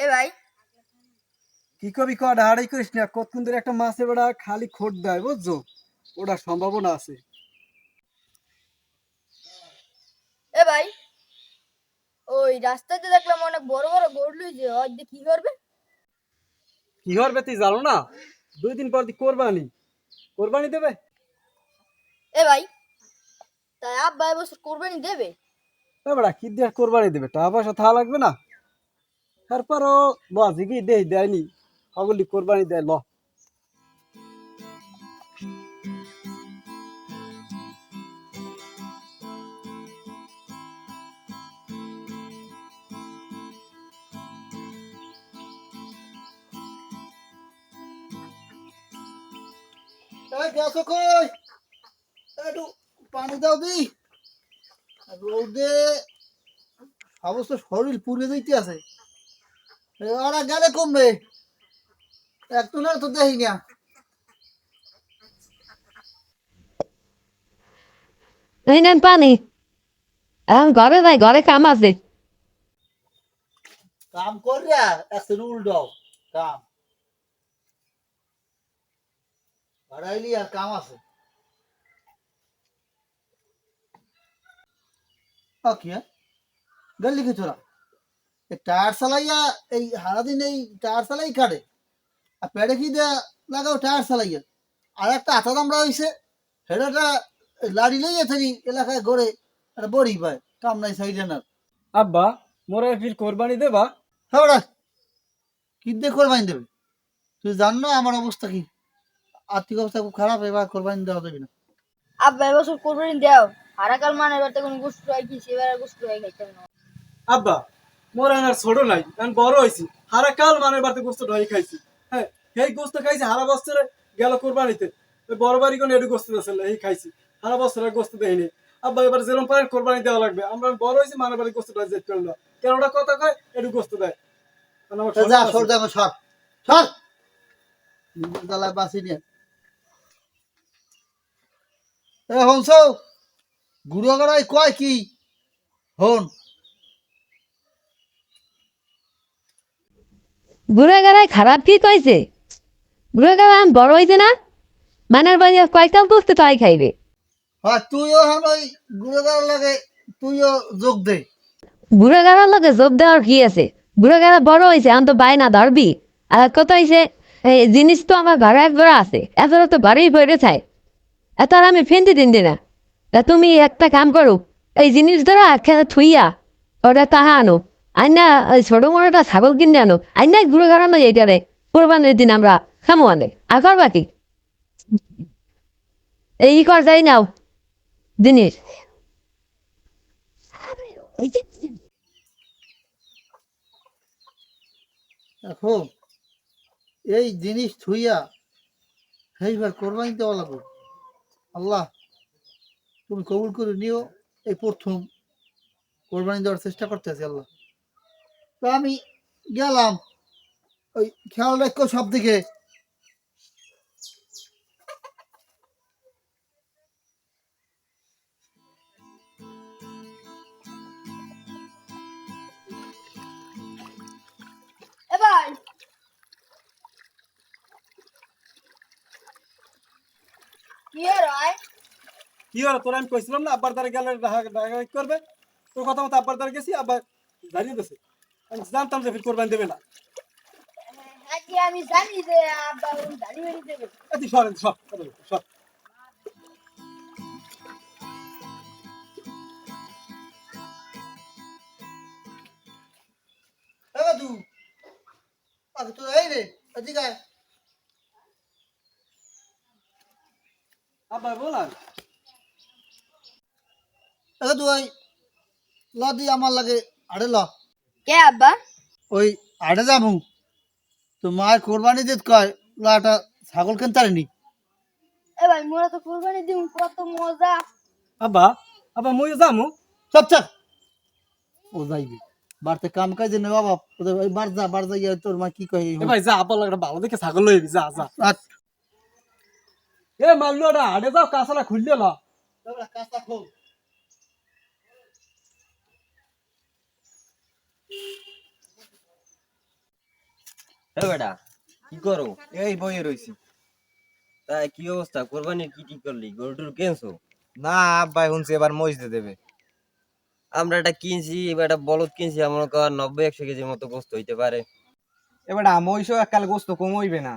এ ভাই কি কবি কর হারাই করিস না, কতক্ষণ ধরে একটা মাছে বেড়া খালি খোট দেয় বুঝছো, ওটার সম্ভাবনা আছে। এ ভাই ওই রাস্তাতে দেখলাম অনেক বড় বড় গরু লইছে, ওই দিয়ে কি করবে? কি করবে তুই জানো না? 2 দিন পর দি কোরবানি, কোরবানি দেবে। এ ভাই তাই আব্বা এবছর কোরবানি দেবে? বেড়া কি দিয়ে কোরবানি দেবে, টাকা পয়সা থাকা লাগবে না? তারপরও বাজি কি দেয় দেয়নি, অগলি কোরবানি দেয় ল। এই গেছো কই? একটু পানি দাও দি। রোদে অবশ্য শরীর পুড়ে যাইতে আছে। ওরা গেলে কমবে, একটু না তো দেখি না। এই নেন পানি। এখন ঘরে যাই, ঘরে কাম আছে। কাম করিয়া একটু উল্টাও কাম বাড়াইলি আর কাম আছে। কি গেলি কি তোরা এই টায়ার চালাইয়া এই সারাদিন এই টায়ার চালাই কাটে, আর পেড়ে কি দেয়া লাগাও টায়ার চালাইয়া। আর একটা আঠা দামড়া হয়েছে, সেটা লাড়ি লইয়া থাকি এলাকায় গড়ে একটা বড়ি পায়, কাম নাই সাইডে না। আব্বা মোরা ফির কোরবানি দেবা? হ্যাঁ কি দিয়ে কোরবানি দেবে? তুই জান না আমার অবস্থা কি, আর্থিক অবস্থা খুব খারাপ, এবার কোরবানি দেওয়া যাবে না। আব্বা এবছর কোরবানি দাও, হারাকাল মানে এবার তখন গোস্ত হয় কি সেবার গোস্ত হয় খাইতাম না। আব্বা মোরা আর ছোট নাই, আমি বড় হয়েছি, হারা কাল মানে বাড়িতে গোস্ত ঢাই খাইছি। হ্যাঁ এই গোস্ত খাইছি হারা বছরে, গেল কোরবানিতে ওই বড় বাড়ি কোন এটু গোস্ত দিয়েছিল এই খাইছি, হারা বছরে গোস্ত দেয়নি। আব্বা এবার যেরকম পারেন কোরবানি দেওয়া লাগবে, আমরা বড় হয়েছি মানে বাড়ি গোস্ত ঢাই যেতে পারলো, কেন ওটা কথা কয় এটু গোস্ত দেয়। কারণ আমার যা শরীর সর আছে। দেখো সর সর জ্বালায় বাঁচি নিয়ে হনস গুড়ো গড়াই কয় কি হন। বুড়ো গেলায় খারাপ কি কইছে? বুড়ো গেলা আমি বড় হইছে না, মানের বাড়ি কয়কাল বসতে তাই খাইবে। হ্যাঁ তুইও হন ওই গুড়ো গড়ার লাগে, তুইও যোগ দে। বুড়ো গেলার লগে যোগ দেওয়ার কি আছে? বুড়ো গেলা বড় হয়েছে, আমি তো বাই না ধরবি। আর কত হয়েছে, এই জিনিস তো আমার ঘরে একবার আছে, এত তো বাড়ি পড়ে চাই, এত আর আমি ফেনতে দিন না। তা তুমি একটা কাম করো, এই জিনিস ধরো একখানে থুইয়া ওটা তাহা আনো, আইনা ওই ছোট মোটা ছাগল কিনে আনো, আইনা ঘুরে গাড়ানো এইটারে কোরবানির দিন আমরা খামো আনে। আর করবা কি, এই কর যাই নাও জিনিস। দেখো এই জিনিস থুইয়া সেইবার কোরবানি দেওয়া লাগবে। আল্লাহ তুমি কবুল করে নিও, এই প্রথম কোরবানি দেওয়ার চেষ্টা করতে আছি আল্লাহ। তো আমি গেলাম, ওই খেয়াল রাখো সব দিকে। এ ভাই কি আর হয়? কি হলো তোর, আমি কইছিলাম না আব্বার দ্বারা গেলে দেখা করবে, তোর কথা মতো আব্বার দ্বারা গেছি, আব্বার দাঁড়িয়ে দিয়েছে। আমি জানতাম যে ফির কোরবানি দেবে না। হ্যাঁ কি আমি জানি যে আব্বা দাড়ি বেড়ি দেবে। তুই সরেন সব সব। তু আগে তো এই রে এদিকে আয়। আব্বা বলান তু ওই ল দি আমার লাগে আড়ে ল। কে আব্বা? ওই আড়ে যাবো তো মায়ের কোরবানি দিত কয় লাটা ছাগল কিনতে পারিনি। এ ভাই মোরা তো কোরবানি দিব, কত মজা। আব্বা, আব্বা মই যামু। চপ চপ ও যাইবি বাড়তে কাম কাজে নে বাবা, ওই বার যা ইয়া তোর মা কি কয় এ ভাই যা, আব্বা লাগে ভালো দেখে ছাগল লইবি, যা যা। এ মাল্লু ওটা হাটে যাও, কাঁচালা খুললে ল। কাঁচা খোল। হ্যাঁ বেটা কি করো? এই বইয়ে রইছি। তাই কি অবস্থা? কোরবানির কি ঠিক করলি? গরুটুর কেনছো? না আব্বাই শুনছি এবার মসজিদে দেবে। আমরা একটা কিনছি, এবার একটা বলদ কিনছি, আমার কাছে 90-100 কেজির মতো গোস্ত হইতে পারে। এবার মহিষও এককাল গোস্ত কম হইবে না,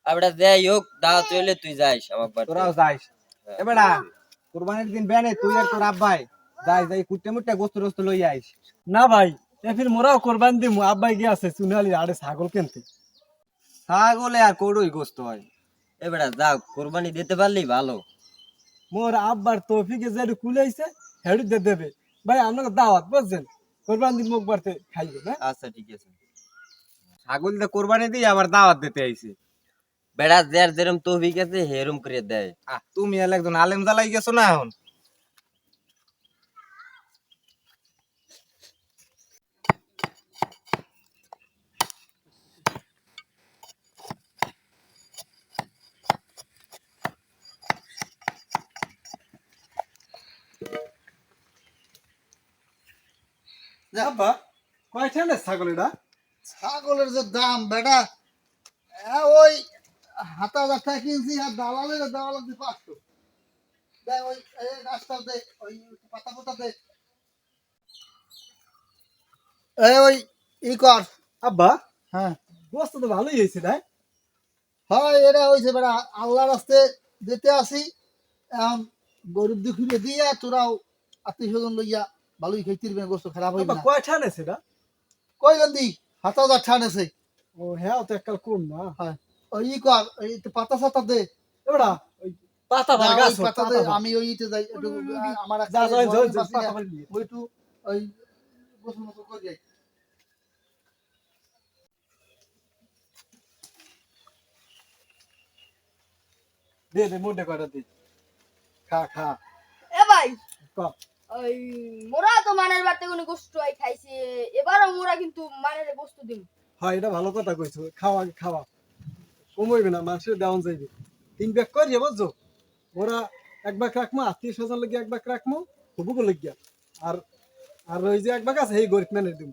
আমরা যাই হোক, দাওয়াত চলে তুই যাইস আমার বাড়িতে। তোরাও যাইস। এবার কোরবানির দিন বেনে তুই আর তোর আব্বাই যাই যাই কুটে মুটে গোস্ত টোস্ত লই আইস। না ভাই এফির মোরাও কোরবান দিমু, আব্বাই গিয়ে আছে চুনালি আড়ে ছাগল কিনতে। ছাগলে আর কড়ুই গোস্ত হয়। এবার যা, কোরবানি দিতে পারলি ভালো। মোর আব্বার তৌফিকে যেটু কুলাইছে হেডু দিয়ে দেবে। ভাই আপনাকে দাওয়াত বুঝছেন, কোরবান দিন মুখ বাড়তে খাইবে না। আচ্ছা ঠিক আছে। ছাগল দিয়ে কোরবানি দিয়ে আবার দাওয়াত দিতে আইছে। বেড়া যার যেরম তৌফিক আছে হেরম করে দেয়। তুমি এর একজন আলেম জ্বালাই গেছো না এখন। আব্বা কয়টা না ছাগল এটা? ছাগলের যে দাম বেটা, ওই 7,000 টাকা কিনছি, আর দালালের দেওয়া লাগছে 500। দেখ ওই গাছটা দে, ওই পাতা পাতা দে, ওই ই কর। আব্বা হ্যাঁ গোস্ত তো ভালোই হয়েছে তাই। হয় এটা হয়েছে বেটা, আল্লাহর রাস্তে দিতে আসি। এখন গরিব দুঃখীরে দিয়ে তোরাও আত্মীয় স্বজন লইয়া ভালোই খাইতে দিবেন, গোস্ত খারাপ হইবে আব্বা না। কয়টা নেছে এটা? কইলেন দি 7,000 টাকা নেছে। ও হ্যাঁ, তো এককাল কম না। হ্যাঁ ওই ই কর, এই তো পাতা সাতা দে। এবারা ওই পাতা না, ভার ওই গাছ পাতা দে, আমি ওই ইতে যাই একটু, আমার যা যা বড় যা পাশে পাতা না, ভার নিয়ে ওই একটু ওই গোসল মোসল করে যাই। দে দে মোটে কয়টা দে, খা খা। এ ভাই ক। ওই মোরা তো মানের বাড়তে কোনো গোস্ত খাইছে, এবারও মোরা কিন্তু মানের গোস্ত দিব। হয় এটা ভালো কথা কইছো, খাওয়া খাওয়া কমইবে না, মানুষের দেওয়ান যাইবে। 3 ব্যাগ করিয়ে বুঝছো, ওরা 1 ব্যাগ রাখবো, আত্মীয় স্বজন লাগিয়ে 1 ব্যাগ রাখবো, হুবুকো লাগিয়া। আর আর ওই যে 1 ব্যাগ আছে এই গরিব মেনের দিব।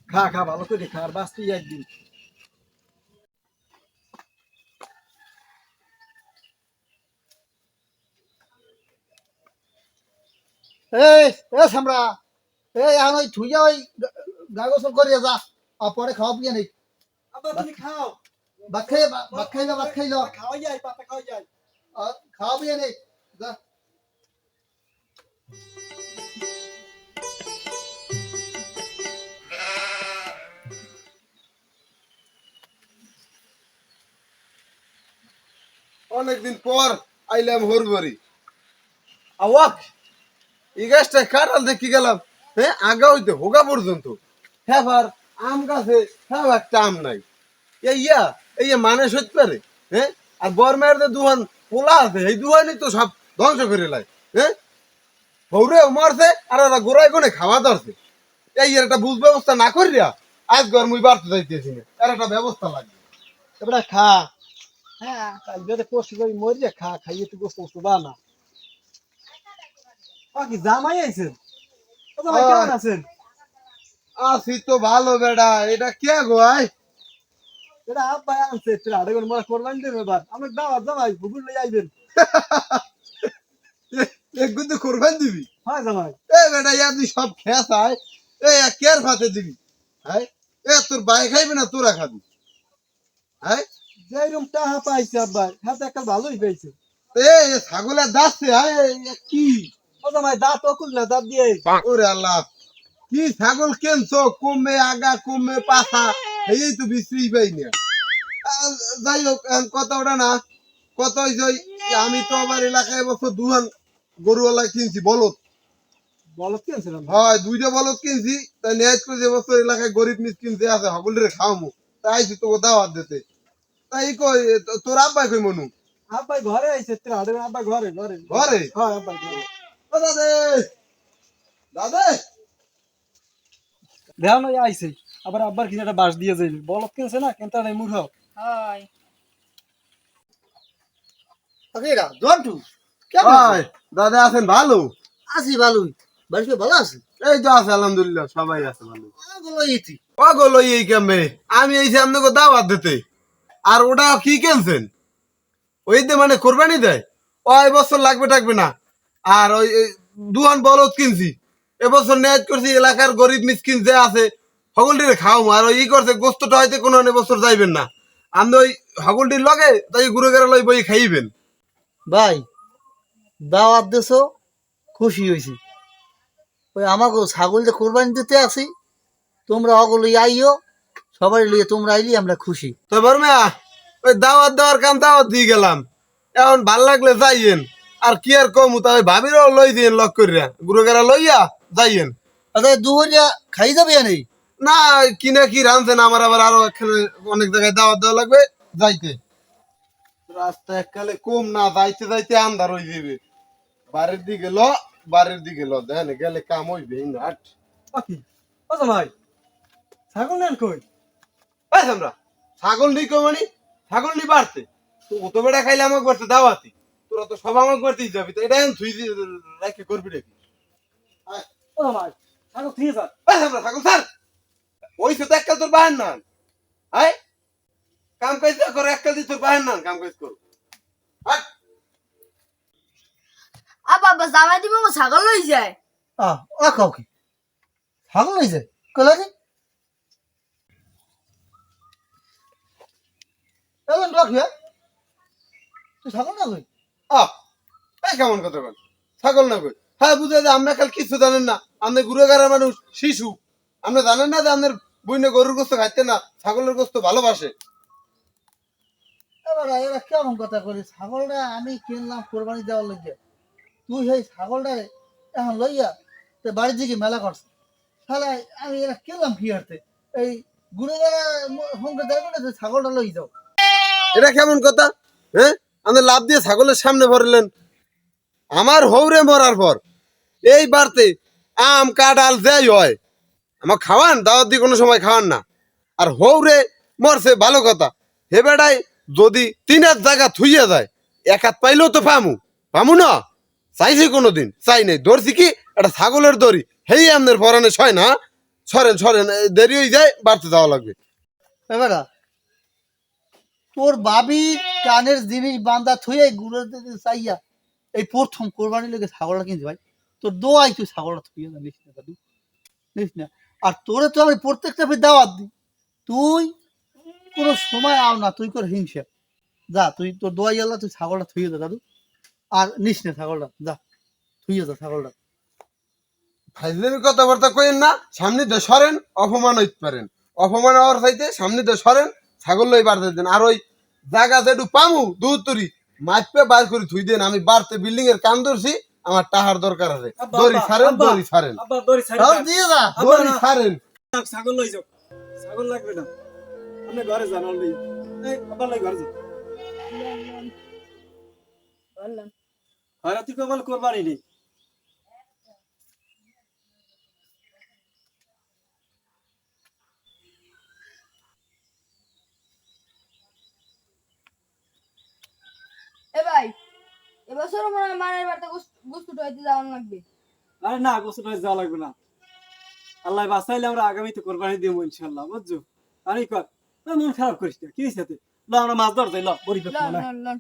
খা খা ভালো করে খা, আর বাঁচবি একদিন। এই এ সামরা, এই এখন ওই থুইয়া ওই গা গোসল করিয়া যা, আর পরে খাওয়া পিয়া নেই। আব্বা তুমি খাও, ভাত খাই ভাত খাই ভাত খাই যাও, খাওয়াই যায়, পাতা খাওয়াই যায়। খাওয়া পিয়া নেই যা। অনেকদিন পর আইলাম হরবরি। আওয়াক এই গাছটা কাটাল দেখি গেলাম, হ্যাঁ আগা হইতে হোগা পর্যন্ত হ্যাঁ আম গাছে হ্যাঁ একটা আম নাই। এই মানে সত্যি পারে, হ্যাঁ আর বরমের যে দুহান পোলা আছে এই দুহানই তো সব ধ্বংস করে লাই। হ্যাঁ হৌরে মরছে আর ওরা গোড়ায় কোনে খাওয়া ধরছে। এই একটা বুঝ ব্যবস্থা না করিয়া আজ ঘর মুই বাড়তে যাইতেছি না, এর একটা ব্যবস্থা লাগবে। এবারে খা, হ্যাঁ কাল বেদে কষ্ট করে মরিয়া খা, খাইয়ে তুই গোস্ত গোস্ত বানা। কি জামাই আইছেন? ও জামাই কেমন আছেন? আছি তো ভালো বেড়া, এটা কে গো আই? এটা আব্বাই আনছে, তুই আড়ে করে মোরা কোরবানি দেবে এবার, আমরা দাওয়াত জামাই হুবুর লই আইবেন। কিন্তু কোরবান দিবি? হয় জামাই। এ বেটা ইয়া তুই সব খেস আয়, এ কেয়ার ফাতে দিবি? হ্যাঁ এ তোর ভাই খাইবে না তোরা খাবি? হ্যাঁ যেরকম টাহা পাইছে আব্বাই, হ্যাঁ তো একটা ভালোই পাইছে। ছাগলের দাঁতছে হ্যাঁ কি? ও জামাই দাঁত অকুল না, দাঁত দিয়ে। ওরে আল্লাহ, কি ছাগল কেনছো? কমে আগা কমে পাছা, এই তো বিশ্রী পাই না। যাই হোক কথা ওটা না, কত হয়েছে আমি তো আমার এলাকায় বছর দুহান গরুওয়ালা কিনছি বলদ। বলত কি আনছিলাম? হয় 2টা বলদ কিনছি, তাই নেজ করে যে বছর এলাকায় গরিব মিসকিন যে আছে সকলের খাওয়ামু, তাই তোকে দাওয়াত দিতে। তাই কই তোর আব্বাই কই মনু? আব্বাই ঘরে আইছে, তুই আড়ে আব্বা ঘরে ঘরে ঘরে? হয় আব্বাই ঘরে। ও দাদে দাদে দেও না আইছে, আবার আব্বার কিছু একটা বাস দিয়ে যাইবে, বলত কিনছে না কেনটা নাই মূর্খ। হয় আকিরা জন্টু কেমন আছিস? দাদা আছেন ভালো? আছি ভালোই, বাড়িতে ভালো আছে? এই তো আছে আলহামদুলিল্লাহ, সবাই আছে ভালো। ওগুলো ইতি ওগুলো এই কেমবে আমি এই যে আপনাকে দাওয়াত দিতে, আর ওটা কি কিনছেন ওই যে মানে কোরবানি দেয়, ওই বছর লাগবে থাকবে না। আর ওই ওই দুহান বলদ কিনছি, এবছর নেট করছি এলাকার গরিব মিসকিন যে আছে হগলটিরে খাও। আর ওই ই করছে গোস্তটা হয়তো কোনো বছর যাইবেন না, আমি ওই হগলটির লগে তাই গুরু গেরা লই বই খাইবেন। ভাই দাওয়াত দেছো, খুশি হয়েছি। ওই আমাকে ছাগল যে কোরবানি দিতে আসি, তোমরা ওগুলো আইও, সবাই লিয়ে তোমরা আইলি আমরা খুশি। তো বর্মা ওই দাওয়াত দেওয়ার কাম দাওয়াত দিয়ে গেলাম, এখন ভাল লাগলে যাইয়েন। আর কি আর কম তা ওই ভাবিরও লই দিয়েন লক করিয়া, গুরু গেরা লইয়া যাইয়েন। আচ্ছা দুহরিয়া খাই যাবে নেই? না কিনে কি রাঁধছেন, আমার আবার আরো একখানে অনেক জায়গায় দাওয়াত দেওয়া লাগবে যাইতে। রাস্তা এককালে কম না, যাইতে যাইতে আন্ধার হয়ে যাবে। বাড়ির দিকে ল, বাড়ির দিকে ল, দেখেন গেলে কাম হইবে না। হাট। বাকি ও জামাই ছাগল নেন কই? এই আমরা ছাগল নি কো মানে ছাগল নি বাড়তে তো ও তো বেটা খাইলে আমাকে বাড়তে দাওয়াতি, তোরা তো সব আমাকে বাড়তেই যাবি, তো এটা এখন থুই রাখে করবি নাকি? ও জামাই ছাগল ঠিক আছে। এই আমরা ছাগল স্যার ওই তো এককাল তোর বাহের নান, আয় কাম কাজ করে এককাল দিয়ে তোর বাহের নান কাম কাজ কর। হাট। আব্বা জামাই দিব ছাগল লই যায়। খাও কি ছাগল হয়েছে কলা কি এমন রাখবে? তুই ছাগল না কই? আহ এই কেমন কথা বল, ছাগল না কই? হ্যাঁ বুঝে যে আমরা কাল কিছু জানেন না, আপনি গুড়াগাড়া মানুষ শিশু, আপনি জানেন না যে আপনার বইনে গরুর গোস্ত খাইতে না, ছাগলের গোস্ত ভালোবাসে। এবার এরা কেমন কথা করি? ছাগলটা আমি কিনলাম কোরবানি দেওয়ার লইয়া, তুই সেই ছাগলটা এখন লইয়া তো বাড়ির দিকে মেলা করছে। তাহলে আমি এরা কিনলাম কি হারতে? এই গুড়ে সঙ্গে দেখবে না, ছাগলটা লই যাও। এটা কেমন কথা? হ্যাঁ আপনি লাভ দিয়ে ছাগলের সামনে ভরলেন, আমার হৌরে মরার পর এই বাড়তে আম কাঁঠাল যাই হয় আমার খাওয়ান, দাওয়াত দিয়ে কোনো সময় খাওয়ান না। আর হৌরে মরছে ভালো কথা, হে বেড়াই যদি 3 হাত জায়গা থুইয়া যায়, 1 হাত পাইলেও তো পামু, পামু না? চাইছি কোনোদিন? চাই নাই। ধরছি কি একটা ছাগলের দড়ি, হেই আপনার পরানে ছয় না, সরেন সরেন, দেরি হয়ে যায়, বাড়তে যাওয়া লাগবে। এবার তোর বাবি কানের জিনিস বান্ধা থুয়ে গুড়ের দিকে চাইয়া এই প্রথম কোরবানির লেগে ছাগলটা কিনছি। ভাই তোর দোয়াই তুই ছাগলটা থুয়ে না, নিস না দাদু, নিস না। আর তোরে তো আমি প্রত্যেকটা দাওয়াত দিই, তুই কোনো সময় আও না, তুই কর হিংসা। যা তুই তোর দোয়াই আল্লাহ, তুই ছাগলটা থুয়ে দে দাদু, আর নিস না ছাগলটা, যা থুয়ে যা ছাগলটা। ফাইজলামি কথাবার্তা কইেন না, সামনে দিয়ে সরেন, অপমান হইতে পারেন। অপমান হওয়ার চাইতে সামনে দিয়ে সরেন, ছাগল লই বাড়তে দেন। আর ওই জায়গা যেটু পামু দুধ তরি মাইপে বার করে থুই দেন। আমি বাড়তে বিল্ডিং এর কাম ধরছি, আমার টাহার দরকার আছে। দড়ি ছাড়েন, দড়ি ছাড়েন, আব্বা দড়ি ছাড়ি তাহলে দিয়ে যা। দড়ি ছাড়েন। ছাগল লই যাও, ছাগল লাগবে না, আপনি ঘরে যান অলরেডি। এই আব্বা লাই ঘরে যাও। বললাম ঘরে তুই কেবল কোরবানি নেই। এ ভাই এবছর মনে হয় মায়ের বাড়িতে গোস্ত হইতে যাওয়ার লাগবে। আরে না, গোসল হয়ে যাওয়া লাগবে না, আল্লাহ বাঁচাইলে আমরা আগামীতে কোরবানি দিব ইনশাল্লাহ, বুঝছো? আরে কর মন খারাপ করিস না, কি হয়েছে? ল আমরা মাছ ধর যাই, ল বড়ি লন লন লন